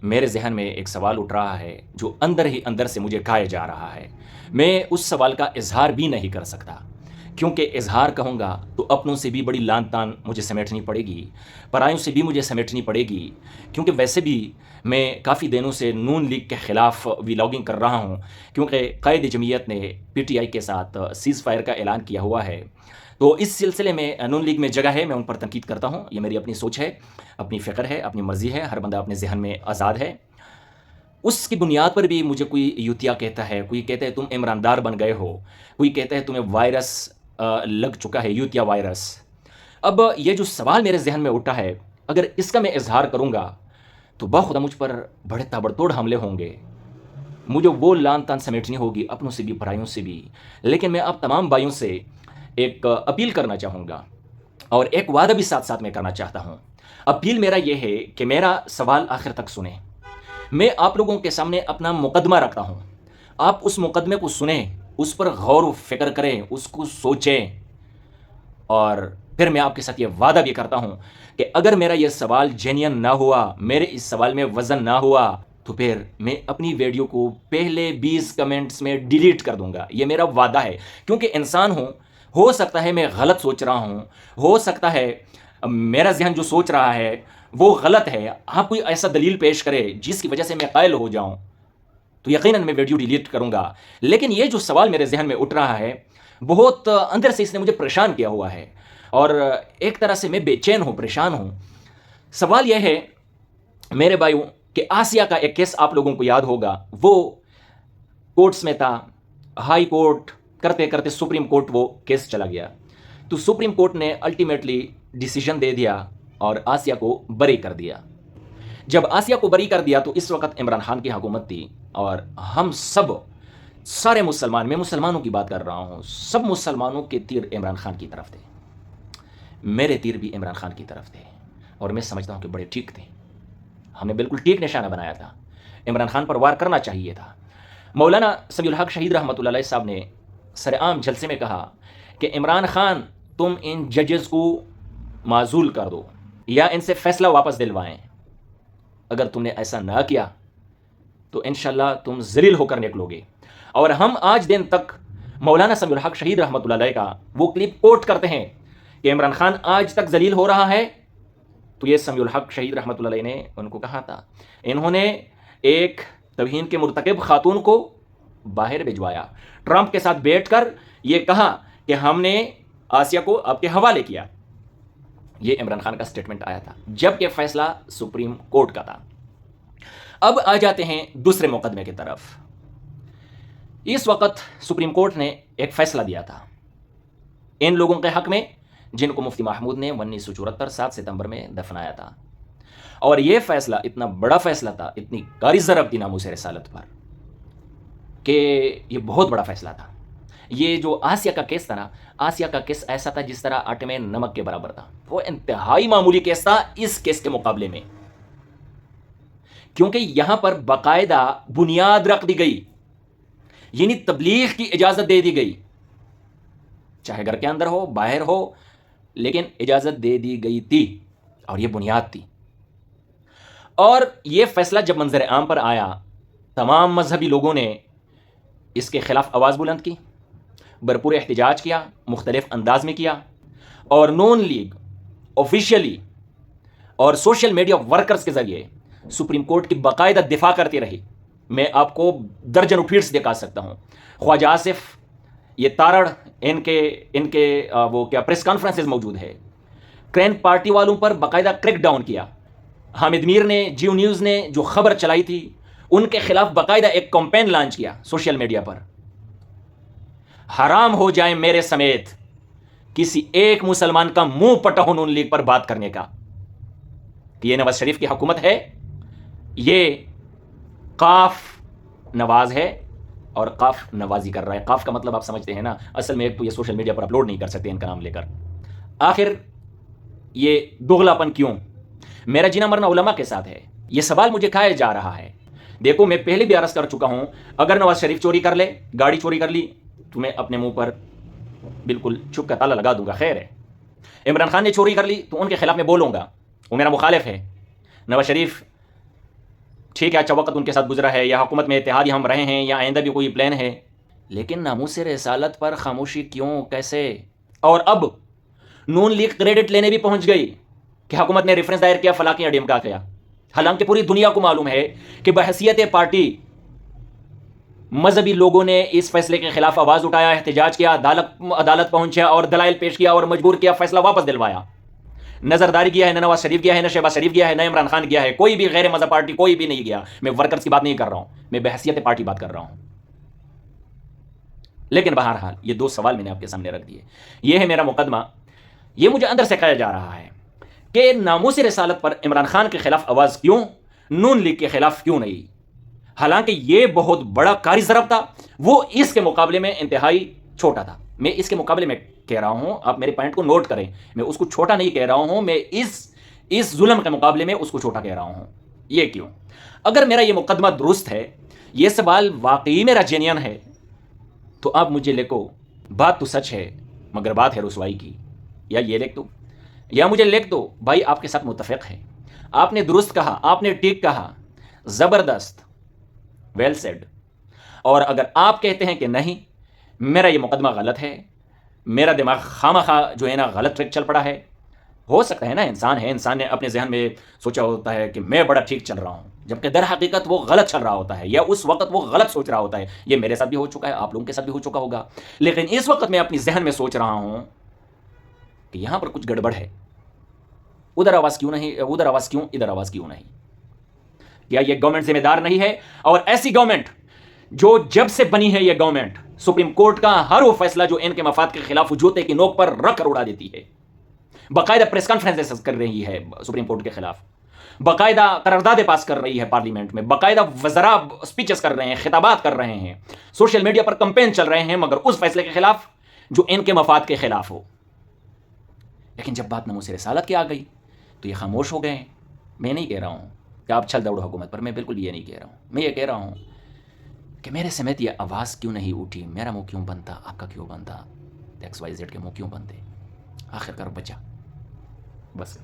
میرے ذہن میں ایک سوال اٹھ رہا ہے جو اندر ہی اندر سے مجھے کھائے جا رہا ہے. میں اس سوال کا اظہار بھی نہیں کر سکتا، کیونکہ اظہار کہوں گا تو اپنوں سے بھی بڑی لان تان مجھے سمیٹنی پڑے گی، پرایوں سے بھی مجھے سمیٹنی پڑے گی، کیونکہ ویسے بھی میں کافی دنوں سے نون لیگ کے خلاف ویلاگنگ کر رہا ہوں، کیونکہ قائد جمعیت نے پی ٹی آئی کے ساتھ سیز فائر کا اعلان کیا ہوا ہے. تو اس سلسلے میں نون لیگ میں جگہ ہے، میں ان پر تنقید کرتا ہوں. یہ میری اپنی سوچ ہے، اپنی فکر ہے، اپنی مرضی ہے، ہر بندہ اپنے ذہن میں آزاد ہے. اس کی بنیاد پر بھی مجھے کوئی یوتیا کہتا ہے، کوئی کہتا ہے تم عمران دار بن گئے ہو، کوئی کہتا ہے تمہیں وائرس لگ چکا ہے، یوتیا وائرس. اب یہ جو سوال میرے ذہن میں اٹھا ہے، اگر اس کا میں اظہار کروں گا تو بخدا مجھ پر بڑے تابڑتوڑ حملے ہوں گے، مجھے وہ لان تان سمیٹنی ہوگی، اپنوں سے بھی پرایوں سے بھی. لیکن میں اب تمام بھائیوں سے ایک اپیل کرنا چاہوں گا، اور ایک وعدہ بھی ساتھ ساتھ میں کرنا چاہتا ہوں. اپیل میرا یہ ہے کہ میرا سوال آخر تک سنیں. میں آپ لوگوں کے سامنے اپنا مقدمہ رکھتا ہوں، آپ اس مقدمے کو سنیں، اس پر غور و فکر کریں، اس کو سوچیں، اور پھر میں آپ کے ساتھ یہ وعدہ بھی کرتا ہوں کہ اگر میرا یہ سوال جینین نہ ہوا، میرے اس سوال میں وزن نہ ہوا، تو پھر میں اپنی ویڈیو کو پہلے 20 کمنٹس میں ڈیلیٹ کر دوں گا. یہ میرا وعدہ ہے، کیونکہ انسان ہوں، ہو سکتا ہے میں غلط سوچ رہا ہوں، ہو سکتا ہے میرا ذہن جو سوچ رہا ہے وہ غلط ہے. آپ کوئی ایسا دلیل پیش کرے جس کی وجہ سے میں قائل ہو جاؤں تو یقیناً میں ویڈیو ڈیلیٹ کروں گا. لیکن یہ جو سوال میرے ذہن میں اٹھ رہا ہے، بہت اندر سے اس نے مجھے پریشان کیا ہوا ہے، اور ایک طرح سے میں بے چین ہوں، پریشان ہوں. سوال یہ ہے میرے بھائیوں کہ آسیہ کا ایک کیس آپ لوگوں کو یاد ہوگا، وہ کورٹس میں تھا، ہائی کورٹ کرتے کرتے سپریم کورٹ وہ کیس چلا گیا. تو سپریم کورٹ نے الٹیمیٹلی ڈیسیجن دے دیا اور آسیہ کو بری کر دیا. جب آسیہ کو بری کر دیا تو اس وقت عمران خان کی حکومت تھی، اور ہم سب سارے مسلمان، میں مسلمانوں کی بات کر رہا ہوں، سب مسلمانوں کے تیر عمران خان کی طرف تھے. میرے تیر بھی عمران خان کی طرف تھے، اور میں سمجھتا ہوں کہ بڑے ٹھیک تھے. ہم نے بالکل ٹھیک نشانہ بنایا تھا، عمران خان پر وار کرنا چاہیے تھا. مولانا سمیع الحق شہید رحمۃ اللہ علیہ صاحب نے سرعام جلسے میں کہا کہ عمران خان تم ان ججز کو معزول کر دو یا ان سے فیصلہ واپس دلوائیں. اگر تم نے ایسا نہ کیا تو انشاءاللہ تم ذلیل ہو کر نکلو گے. اور ہم آج دن تک مولانا سمیع الحق شہید رحمۃ اللہ علیہ کا وہ کلپ کوٹ کرتے ہیں کہ عمران خان آج تک ذلیل ہو رہا ہے. تو یہ سمیع الحق شہید رحمۃ اللہ علیہ نے ان کو کہا تھا. انہوں نے ایک توہین کے مرتکب خاتون کو باہر بھجوایا، ٹرمپ کے ساتھ بیٹھ کر یہ کہا کہ ہم نے آسیہ کو آپ کے حوالے کیا. یہ عمران خان کا سٹیٹمنٹ آیا تھا، جبکہ فیصلہ سپریم کورٹ کا تھا. اب آ جاتے ہیں دوسرے مقدمے کی طرف. اس وقت سپریم کورٹ نے ایک فیصلہ دیا تھا ان لوگوں کے حق میں جن کو مفتی محمود نے 1974 7 ستمبر میں دفنایا تھا. اور یہ فیصلہ اتنا بڑا فیصلہ تھا، اتنی کاری ضرب تھی ناموس رسالت پر، کہ یہ بہت بڑا فیصلہ تھا. یہ جو آسیہ کا کیس تھا نا، آسیہ کا کیس ایسا تھا جس طرح آٹے میں نمک کے برابر تھا. وہ انتہائی معمولی کیس تھا اس کیس کے مقابلے میں، کیونکہ یہاں پر باقاعدہ بنیاد رکھ دی گئی، یعنی تبلیغ کی اجازت دے دی گئی، چاہے گھر کے اندر ہو باہر ہو، لیکن اجازت دے دی گئی تھی، اور یہ بنیاد تھی. اور یہ فیصلہ جب منظر عام پر آیا، تمام مذہبی لوگوں نے اس کے خلاف آواز بلند کی، بھرپور احتجاج کیا، مختلف انداز میں کیا. اور نون لیگ آفیشیلی اور سوشل میڈیا ورکرز کے ذریعے سپریم کورٹ کی باقاعدہ دفاع کرتی رہی. میں آپ کو درجنوں ٹویٹس دکھا سکتا ہوں. خواجہ آصف، یہ تارڑ، ان کے وہ کیا پریس کانفرنسز موجود ہے. کرین پارٹی والوں پر باقاعدہ کریک ڈاؤن کیا. حامد میر نے، جیو نیوز نے جو خبر چلائی تھی ان کے خلاف باقاعدہ ایک کمپین لانچ کیا سوشل میڈیا پر. حرام ہو جائے میرے سمیت کسی ایک مسلمان کا منہ پٹا ہو نون لیگ پر بات کرنے کا، کہ یہ نواز شریف کی حکومت ہے، یہ قاف نواز ہے اور قاف نوازی کر رہا ہے. قاف کا مطلب آپ سمجھتے ہیں نا، اصل میں ایک تو یہ سوشل میڈیا پر اپلوڈ نہیں کر سکتے ان کا نام لے کر. آخر یہ دوغلاپن کیوں؟ میرا جینا مرنا علماء کے ساتھ ہے. یہ سوال مجھے کھایا جا رہا ہے. دیکھو، میں پہلے بھی عرض کر چکا ہوں، اگر نواز شریف چوری کر لے، گاڑی چوری کر لی، تو میں اپنے منہ پر بالکل چپ کا تالا لگا دوں گا، خیر ہے. عمران خان نے چوری کر لی تو ان کے خلاف میں بولوں گا، وہ میرا مخالف ہے. نواز شریف ٹھیک ہے، اچھا وقت ان کے ساتھ گزرا ہے، یا حکومت میں اتحاد ہم رہے ہیں، یا آئندہ بھی کوئی پلان ہے، لیکن ناموس رسالت پر خاموشی کیوں، کیسے؟ اور اب نون لیگ کریڈٹ لینے بھی پہنچ گئی کہ حکومت نے ریفرنس دائر کیا، فلاں کیا، ڈیم کا کیا، حالانکہ پوری دنیا کو معلوم ہے کہ بحیثیت پارٹی مذہبی لوگوں نے اس فیصلے کے خلاف آواز اٹھایا، احتجاج کیا، عدالت پہنچا اور دلائل پیش کیا اور مجبور کیا، فیصلہ واپس دلوایا۔ نظرداری کیا ہے، نہ نواز شریف گیا ہے، نہ شہباز شریف گیا ہے، نہ عمران خان گیا ہے، کوئی بھی غیر مذہب پارٹی کوئی بھی نہیں گیا۔ میں ورکرز کی بات نہیں کر رہا ہوں، میں بحیثیت پارٹی بات کر رہا ہوں۔ لیکن بہرحال یہ دو سوال میں نے آپ کے سامنے رکھ دیے۔ یہ ہے میرا مقدمہ، یہ مجھے اندر سے کہا جا رہا ہے کہ ناموس رسالت پر عمران خان کے خلاف آواز کیوں، نون لیگ کے خلاف کیوں نہیں؟ حالانکہ یہ بہت بڑا کاری ضرب تھا، وہ اس کے مقابلے میں انتہائی چھوٹا تھا۔ میں اس کے مقابلے میں کہہ رہا ہوں، آپ میرے پوائنٹ کو نوٹ کریں، میں اس کو چھوٹا نہیں کہہ رہا ہوں، میں اس ظلم کے مقابلے میں اس کو چھوٹا کہہ رہا ہوں۔ یہ کیوں؟ اگر میرا یہ مقدمہ درست ہے، یہ سوال واقعی میرا جینین ہے، تو آپ مجھے لکھو بات تو سچ ہے مگر بات ہے رسوائی کی، یا یہ لکھ دو، یا مجھے لکھ دو بھائی آپ کے ساتھ متفق ہے، آپ نے درست کہا، آپ نے ٹھیک کہا، زبردست، ویل سیڈ۔ اور اگر آپ کہتے ہیں کہ نہیں میرا یہ مقدمہ غلط ہے، میرا دماغ خواہ جو ہے نا غلط ٹریک چل پڑا ہے، ہو سکتا ہے نا، انسان ہے، انسان نے اپنے ذہن میں سوچا ہوتا ہے کہ میں بڑا ٹھیک چل رہا ہوں، جبکہ در حقیقت وہ غلط چل رہا ہوتا ہے، یا اس وقت وہ غلط سوچ رہا ہوتا ہے۔ یہ میرے ساتھ بھی ہو چکا ہے، آپ لوگوں کے ساتھ بھی ہو چکا ہوگا، لیکن اس وقت میں اپنی ذہن میں سوچ رہا ہوں کہ یہاں پر کچھ گڑبڑ ہے، ادھر آواز کیوں نہیں، ادھر آواز کیوں، ادھر آواز کیوں نہیں؟ کیا یہ گورنمنٹ ذمہ دار نہیں ہے؟ اور ایسی گورنمنٹ جو جب سے بنی ہے، یہ گورنمنٹ سپریم کورٹ کا ہر وہ فیصلہ جو ان کے مفاد کے خلاف جوتے کی نوک پر رکھ کر اڑا دیتی ہے، باقاعدہ پریس کانفرنس کر رہی ہے سپریم کورٹ کے خلاف، باقاعدہ قراردادیں پاس کر رہی ہے پارلیمنٹ میں، باقاعدہ وزراء اسپیچز کر رہے ہیں، خطابات کر رہے ہیں، سوشل میڈیا پر کمپین چل رہے ہیں، مگر اس فیصلے کے خلاف جو ان کے مفاد کے خلاف ہو۔ لیکن جب بات ناموس رسالت کی آ گئی تو یہ خاموش ہو گئے ہیں۔ میں نہیں کہہ رہا ہوں کہ آپ چھل دوڑو حکومت پر، میں بالکل یہ نہیں کہہ رہا ہوں، میں یہ کہہ رہا ہوں کہ میرے سمیت یہ آواز کیوں نہیں اٹھی، میرا منہ کیوں بنتا، آپ کا کیوں بنتا، ایکس وائی زیڈ کے منہ کیوں بنتے، آخر کار بچا بس۔